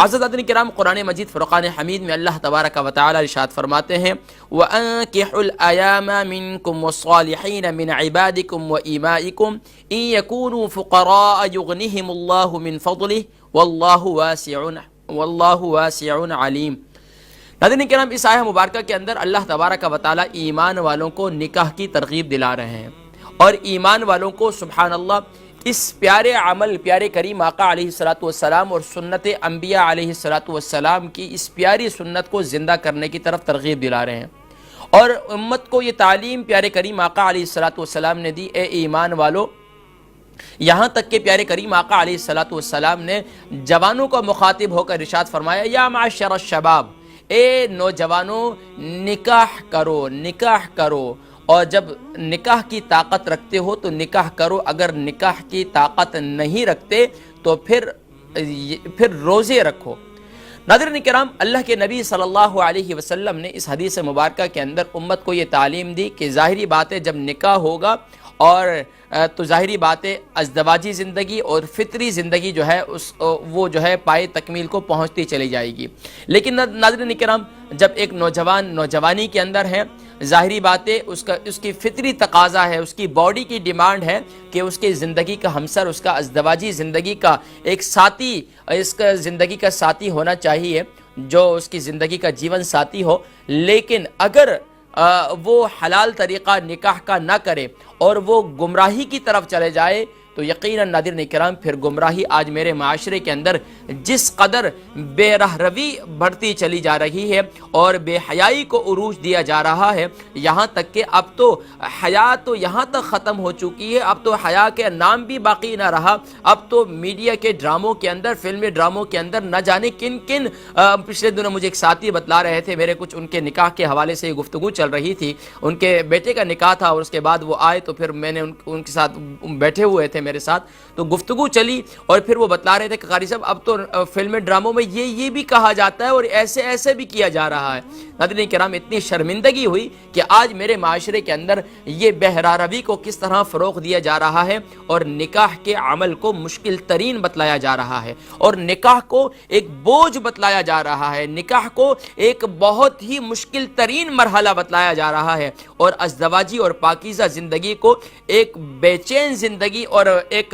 معزز کرام، قرآن مجید فرقان حمید میں اللہ تبارک و تعالی ارشاد فرماتے ہیں وَأَنكِحُوا الْأَيَامَ مِنكُمْ وَالصَّالِحِينَ مِنْ عِبَادِكُمْ وَإِمَائِكُمْ إِنْ يَكُونُوا فُقَرَاءَ يُغْنِهِمُ اللَّهُ مِنْ فَضْلِهِ وَاللَّهُ وَاسِعٌ عَلِيمٌ۔ ناظرین کرام، اس آیہ مبارکہ کے اندر اللہ تبارک و تعالی ایمان والوں کو نکاح کی ترغیب دلا رہے ہیں، اور ایمان والوں کو سبحان اللہ اس پیارے عمل، پیارے کریم آقا علیہ السلام اور سنت انبیاء علیہ السلام کی اس پیاری سنت کو زندہ کرنے کی طرف ترغیب دلا رہے ہیں، اور امت کو یہ تعلیم پیارے کریم آقا علیہ السلام نے دی، اے ایمان والو، یہاں تک کہ پیارے کریم آقا علیہ السلام نے جوانوں کو مخاطب ہو کر ارشاد فرمایا یا معشر الشباب، اے نوجوانوں نکاح کرو، نکاح کرو، اور جب نکاح کی طاقت رکھتے ہو تو نکاح کرو، اگر نکاح کی طاقت نہیں رکھتے تو پھر روزے رکھو۔ ناظرین کرام، اللہ کے نبی صلی اللہ علیہ وسلم نے اس حدیث مبارکہ کے اندر امت کو یہ تعلیم دی کہ ظاہری بات ہے جب نکاح ہوگا اور تو ظاہری بات ہے ازدواجی زندگی اور فطری زندگی جو ہے وہ جو ہے پائے تکمیل کو پہنچتی چلی جائے گی، لیکن ناظرین کرام جب ایک نوجوان نوجوانی کے اندر ہے، ظاہری بات ہے اس کی فطری تقاضا ہے، اس کی باڈی کی ڈیمانڈ ہے کہ اس کی زندگی کا ہمسر، اس کا ازدواجی زندگی کا ایک ساتھی، اس کا زندگی کا ساتھی ہونا چاہیے جو اس کی زندگی کا جیون ساتھی ہو، لیکن اگر وہ حلال طریقہ نکاح کا نہ کرے اور وہ گمراہی کی طرف چلے جائے تو یقیناً ناظرین کرام پھر گمراہی آج میرے معاشرے کے اندر جس قدر بے رہروی بڑھتی چلی جا رہی ہے اور بے حیائی کو عروج دیا جا رہا ہے، یہاں تک کہ اب تو حیا تو یہاں تک ختم ہو چکی ہے، اب تو حیا کے نام بھی باقی نہ رہا، اب تو میڈیا کے ڈراموں کے اندر، فلمی ڈراموں کے اندر نہ جانے کن کن پچھلے دنوں مجھے ایک ساتھی بتلا رہے تھے، میرے کچھ ان کے نکاح کے حوالے سے گفتگو چل رہی تھی، ان کے بیٹے کا نکاح تھا اور اس کے بعد وہ آئے تو پھر میں نے ان کے ساتھ بیٹھے ہوئے تھے میرے ساتھ، تو گفتگو چلی اور پھر وہ بتلا رہے تھے کہ قاری صاحب اب تو فلمی ڈراموں میں یہ بھی کہا جاتا ہے اور ایسے بھی کیا جا رہا ہے۔ ناظرین کرام اتنی شرمندگی ہوئی کہ آج میرے معاشرے کے اندر یہ بہرا روی کو کس طرح فروغ دیا جا رہا ہے اور نکاح کے عمل کو مشکل ترین بتلایا جا رہا ہے اور نکاح کو ایک بوجھ بتلایا جا رہا ہے، نکاح کو ایک بہت ہی مشکل ترین مرحلہ بتلایا جا رہا ہے اور ازدواجی اور پاکیزہ زندگی کو ایک بے چین زندگی اور ایک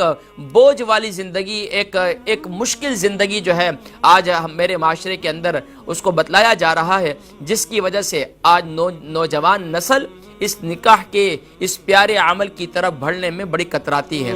بوجھ والی زندگی، ایک مشکل زندگی جو ہے آج میرے معاشرے کے اندر اس کو بتلایا جا رہا ہے، جس کی وجہ سے آج نوجوان نسل اس نکاح کے اس پیارے عمل کی طرف بڑھنے میں بڑی کتراتی ہے۔